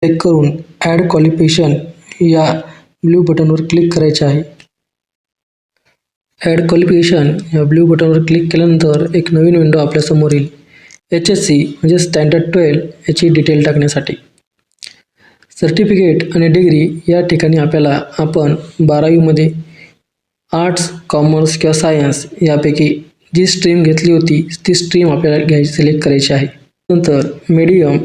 Click करून add qualification या blue बटनवर click करायचे आहे. ॲड क्वालिफिकेशन या ब्ल्यू बटनवर क्लिक केल्यानंतर एक नवीन विंडो आपल्यासमोर येईल. HSC म्हणजे स्टँडर्ड 12 याची डिटेल टाकण्यासाठी. सर्टिफिकेट आणि डिग्री या ठिकाणी आपण 12वीमध्ये आर्ट्स, कॉमर्स किंवा सायन्स यापैकी जी स्ट्रीम घेतली होती ती स्ट्रीम आपल्याला सिलेक्ट करायची आहे. नंतर मीडियम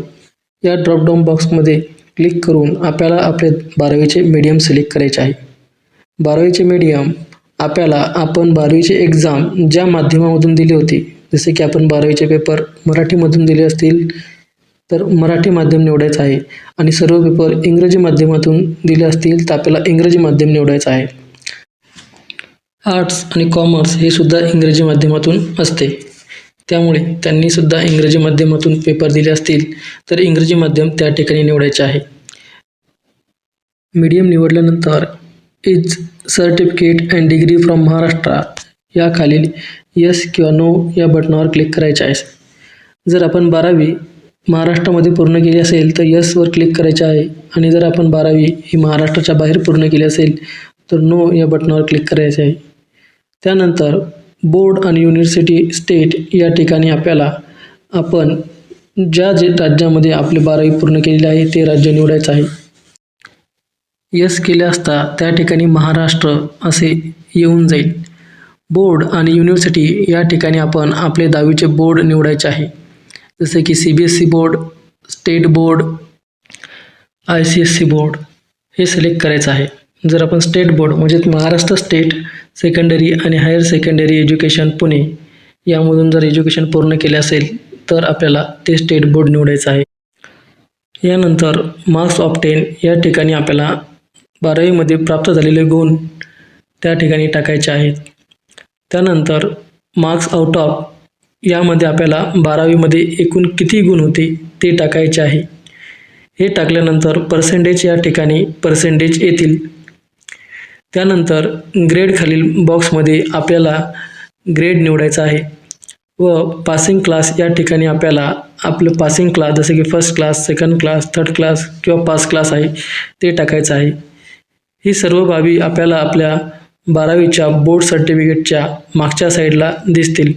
या ड्रॉपडाऊन बॉक्समध्ये क्लिक करून आपल्याला आपले 12वीचे मीडियम सिलेक्ट करायचे आहे. 12वीचे मीडियम आपण 12वीचे एक्झाम ज्या माध्यमामधून दिली होती, जसे की आपण 12वीचे पेपर मराठीमधून दिले असतील तर मराठी माध्यम निवडायचं आहे आणि सर्व पेपर इंग्रजी माध्यमातून दिले असतील तर आपल्याला इंग्रजी माध्यम निवडायचं आहे. आर्ट्स आणि कॉमर्स हे सुद्धा इंग्रजी माध्यमातून असते, त्यामुळे त्यांनी सुद्धा इंग्रजी माध्यमातून पेपर दिले असतील तर इंग्रजी माध्यम त्या ठिकाणी निवडायचे आहे. मीडियम निवडल्यानंतर is certificate and degree from Maharashtra या खालील यस किंवा नो या बटनावर क्लिक करायचे आहे. जर आपण 12वी महाराष्ट्रामध्ये पूर्ण केली असेल तर यसवर क्लिक करायचे आहे आणि जर आपण 12वी ही महाराष्ट्राच्या बाहेर पूर्ण केली असेल तर नो या बटनावर क्लिक करायचे आहे. त्यानंतर बोर्ड आणि युनिव्हर्सिटी स्टेट या ठिकाणी आपण ज्या राज्यामध्ये आपली 12वी पूर्ण केलेली आहे ते राज्य निवडायचं आहे. यस केले असता त्या ठिकाणी महाराष्ट्र असे येऊन जाईल. बोर्ड आणि युनिव्हर्सिटी या ठिकाणी आपण आपले 10वीचे बोर्ड निवडायचे आहे, जसे की CBSE board, state board, ICSE board हे सिलेक्ट करायचं आहे. जर आपण स्टेट बोर्ड म्हणजे महाराष्ट्र स्टेट सेकंडरी आणि हायर सेकंडरी एज्युकेशन पुणे यामधून जर एज्युकेशन पूर्ण केले असेल तर आपल्याला ते स्टेट बोर्ड निवडायचं आहे. यानंतर मार्क्स ऑब्टेन या ठिकाणी आपल्याला 12वीमध्ये प्राप्त झालेले गुण त्या ठिकाणी टाकायचे आहेत. त्यानंतर मार्क्स आउट ऑफ यामध्ये आपल्याला 12वीमध्ये एकूण किती गुण होते ते टाकायचे आहे. हे टाकल्यानंतर पर्सेंटेज या ठिकाणी पर्सेंटेज येतील. त्यानंतर ग्रेड खालील बॉक्समध्ये आपल्याला ग्रेड निवडायचा आहे व पासिंग क्लास या ठिकाणी आपल्याला आपलं पासिंग क्लास जसे की first class, second class, third class किंवा पास क्लास आहे ते टाकायचं आहे. ही सर्व बाबी आपल्याला आपल्या 12वीच्या बोर्ड सर्टिफिकेटच्या मागच्या साईडला दिसतील.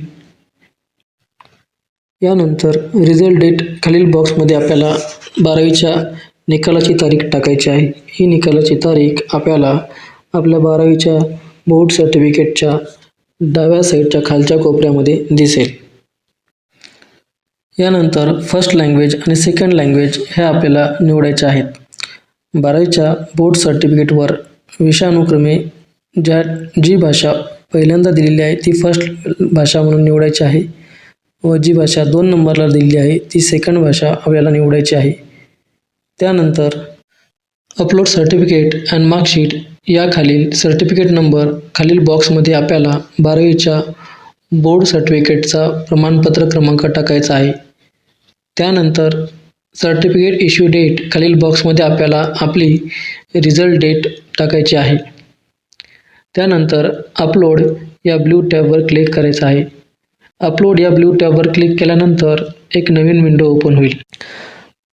यानंतर रिझल्ट डेट खालील बॉक्समध्ये आपल्याला 12वीच्या निकालाची तारीख टाकायची आहे. ही निकालाची तारीख आपल्याला आपल्या 12वीच्या बोर्ड सर्टिफिकेटच्या डाव्या साईडच्या खालच्या कोपऱ्यामध्ये दिसेल. यानंतर फर्स्ट लँग्वेज आणि सेकंड लँग्वेज ह्या आपल्याला निवडायच्या आहेत. 12वीच्या बोर्ड सर्टिफिकेटवर विषयानुक्रमे जी भाषा पहिल्यांदा दिलेली आहे ती फर्स्ट भाषा म्हणून निवडायची आहे व जी भाषा 2 नंबरला दिलेली आहे ती सेकंड भाषा आपल्याला निवडायची आहे. त्यानंतर अपलोड सर्टिफिकेट अँड मार्कशीट या खालील सर्टिफिकेट नंबर खालील बॉक्समध्ये आपल्याला 12वीच्या बोर्ड सर्टिफिकेटचा प्रमाणपत्र क्रमांक टाकायचा आहे. त्यानंतर सर्टिफिकेट इश्यू डेट खालील बॉक्समध्ये आपल्याला आपली रिझल्ट डेट टाकायची आहे. त्यानंतर अपलोड या ब्ल्यू टॅबवर क्लिक करायचं आहे. अपलोड या ब्ल्यू टॅबवर क्लिक केल्यानंतर एक नवीन विंडो ओपन होईल.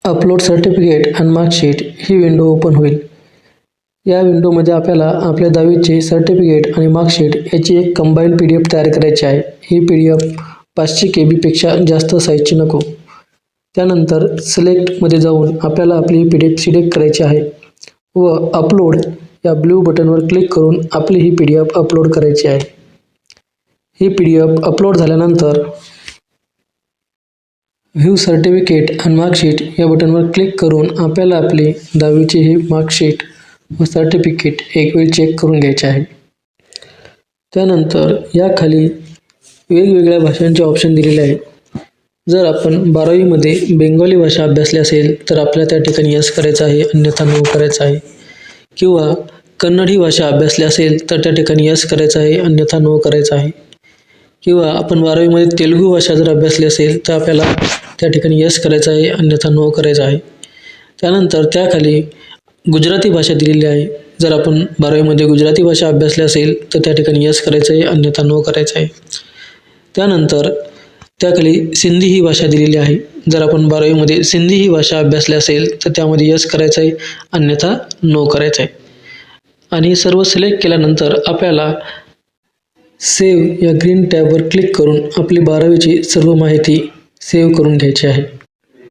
Upload certificate and marksheet he window open होईल. या विंडोमध्ये आपल्याला आपल्या 10वीचे सर्टिफिकेट आणि मार्कशीट याची एक कंबाईंड PDF तयार करायची आहे. ही PDF 500 KB पेक्षा जास्त साईजची नको. त्यानंतर सिलेक्टमध्ये जाऊन आपल्याला आपली PDF सिलेक्ट करायची आहे व अपलोड या ब्ल्यू बटनवर क्लिक करून आपली ही PDF अपलोड करायची आहे. ही PDF अपलोड झाल्यानंतर व्ह्यू सर्टिफिकेट अँड मार्कशीट या बटनवर क्लिक करून आपल्याला आपले 10वीचे ही मार्कशीट व सर्टिफिकेट एक वेळ चेक करून घ्यायचे आहे. त्यानंतर या खाली वेगवेगळ्या भाषांचे ऑप्शन दिलेले आहेत. जर आपण 12वीमध्ये बेंगॉली भाषा अभ्यासली असेल तर आपल्याला त्या ठिकाणी यस करायचं आहे, अन्यथा नो करायचं आहे. किंवा कन्नड ही भाषा अभ्यासली असेल तर त्या ठिकाणी यस करायचं आहे, अन्यथा नो करायचं आहे. किंवा आपण 12वीमध्ये तेलुगू भाषा जर अभ्यासली असेल तर आपल्याला त्या ठिकाणी यस करायचं आहे, अन्यथा नो करायचं आहे. त्यानंतर त्याखाली गुजराती भाषा दिलेली आहे. जर आपण 12वीमध्ये गुजराती भाषा अभ्यासली असेल तर त्या ठिकाणी यस करायचं आहे, अन्यथा नो करायचं आहे. त्यानंतर त्याखाली सिंधी ही भाषा दिलेली आहे. जर आपण 12वीमध्ये सिंधी ही भाषा अभ्यासली असेल तर त्यामध्ये यस करायचं आहे, अन्यथा नो करायचं आहे. आणि सर्व सिलेक्ट केल्यानंतर आपल्याला सेव्ह या ग्रीन टॅबवर क्लिक करून आपली 12वीची सर्व माहिती सेव्ह करून घ्यायची आहे.